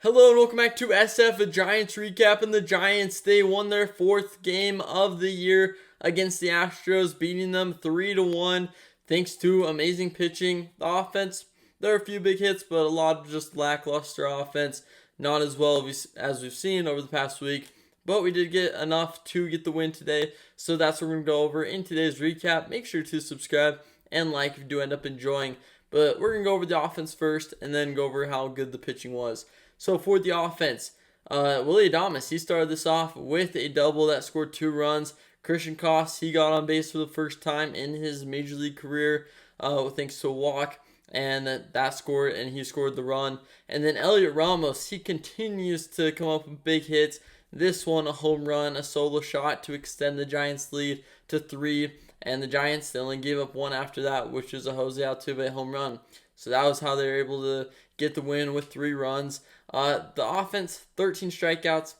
Hello and welcome back to SF, a Giants recap. And the Giants, they won their fourth game of the year against the Astros, beating them 3-1 thanks to amazing pitching. The offense, there are a few big hits, but a lot of just lackluster offense. Not as well as we've seen over the past week, but we did get enough to get the win today. So that's what we're going to go over in today's recap. Make sure to subscribe and like if you do end up enjoying. But we're going to go over the offense first and then go over how good the pitching was. So for the offense, Willie Adames, he started this off with a double that scored 2 runs. Christian Koss, he got on base for the first time in his major league career thanks to a walk, and that scored, and he scored the run. And then Elliot Ramos, he continues to come up with big hits. This one, a home run, a solo shot to extend the Giants' lead to 3. And the Giants, they only gave up 1 after that, which was a Jose Altuve home run. So that was how they were able to get the win with 3 runs. The offense, 13 strikeouts,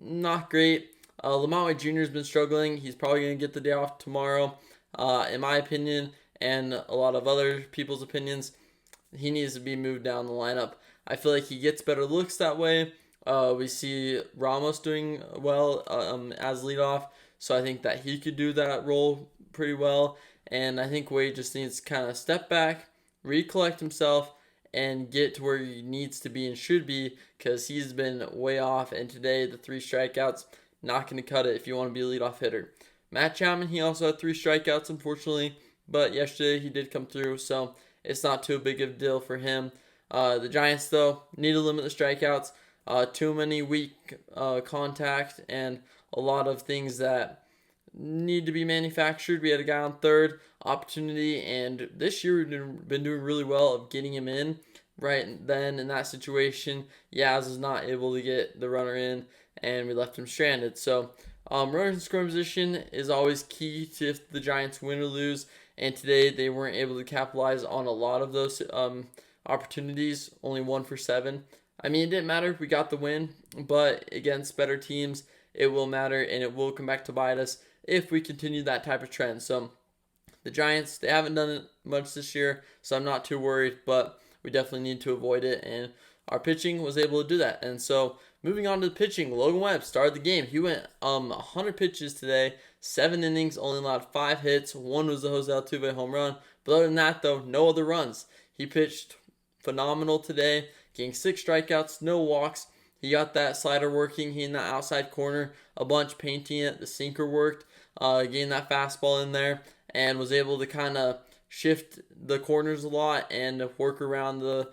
not great. LaMonte Jr. has been struggling. He's probably going to get the day off tomorrow. In my opinion, and a lot of other people's opinions, he needs to be moved down the lineup. I feel like he gets better looks that way. We see Ramos doing well as leadoff, so I think that he could do that role pretty well. And I think Wade just needs to kind of step back, recollect himself, and get to where he needs to be and should be, because he's been way off. And today, the 3 strikeouts, not going to cut it if you want to be a leadoff hitter. Matt Chapman, he also had 3 strikeouts, unfortunately, but yesterday he did come through, so it's not too big of a deal for him. The Giants, though, need to limit the strikeouts. Too many weak contact and a lot of things that need to be manufactured. We had a guy on third opportunity, and this year we've been doing really well of getting him in right then in that situation. Yaz is not able to get the runner in, and we left him stranded. So runner in scoring position is always key to if the Giants win or lose, and today they weren't able to capitalize on a lot of those opportunities, only 1 for 7. I mean, it didn't matter if we got the win, but against better teams, it will matter, and it will come back to bite us if we continue that type of trend. So the Giants, they haven't done it much this year, so I'm not too worried, but we definitely need to avoid it, and our pitching was able to do that. And so moving on to the pitching, Logan Webb started the game. He went 100 pitches today, 7 innings, only allowed 5 hits. 1 was the Jose Altuve home run. But other than that, though, no other runs. He pitched phenomenal today, getting 6 strikeouts, no walks. He got that slider working. He in that outside corner a bunch, painting it. The sinker worked, getting that fastball in there, and was able to kind of shift the corners a lot and work around the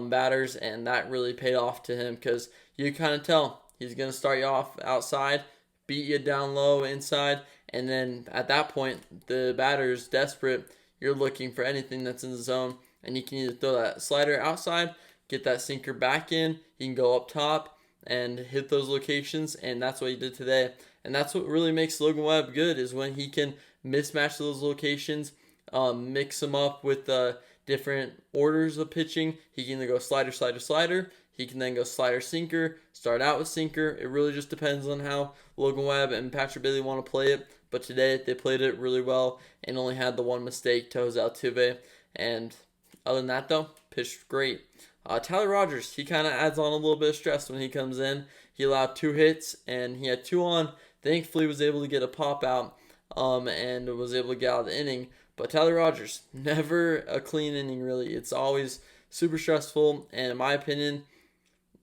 batters, and that really paid off to him, because you kind of tell he's going to start you off outside, beat you down low inside, and then at that point, the batter's desperate. You're looking for anything that's in the zone, and you can either throw that slider outside, get that sinker back in, he can go up top and hit those locations, and that's what he did today. And that's what really makes Logan Webb good, is when he can mismatch those locations, mix them up with different orders of pitching. He can either go slider, slider, slider. He can then go slider, sinker, start out with sinker. It really just depends on how Logan Webb and Patrick Bailey want to play it. But today, they played it really well and only had the 1 mistake to Jose Altuve. And other than that, though, pitched great. Tyler Rogers, he kind of adds on a little bit of stress when he comes in. He allowed 2 hits, and he had 2 on. Thankfully, was able to get a pop out and was able to get out of the inning. But Tyler Rogers, never a clean inning, really. It's always super stressful, and in my opinion,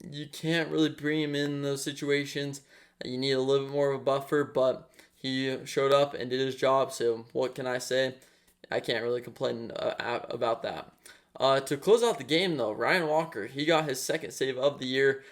you can't really bring him in those situations. You need a little bit more of a buffer, but he showed up and did his job, so what can I say? I can't really complain about that. To close out the game, though, Ryan Walker, he got his 2nd save of the year.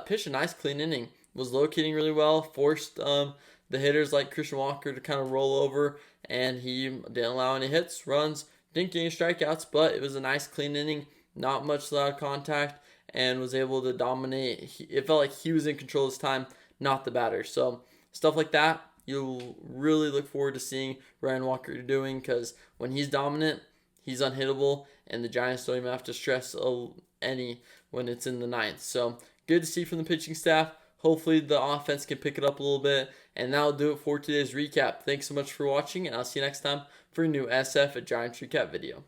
Pitched a nice clean inning. Was locating really well. Forced the hitters like Christian Walker to kind of roll over, and he didn't allow any hits, runs, didn't get any strikeouts, but it was a nice clean inning. Not much loud contact, and was able to dominate. It felt like he was in control this time, not the batter. So stuff like that, you'll really look forward to seeing Ryan Walker doing, because when he's dominant, he's unhittable, and the Giants don't even have to stress any when it's in the 9th. So good to see from the pitching staff. Hopefully the offense can pick it up a little bit, and that'll do it for today's recap. Thanks so much for watching, and I'll see you next time for a new SF, a Giants recap video.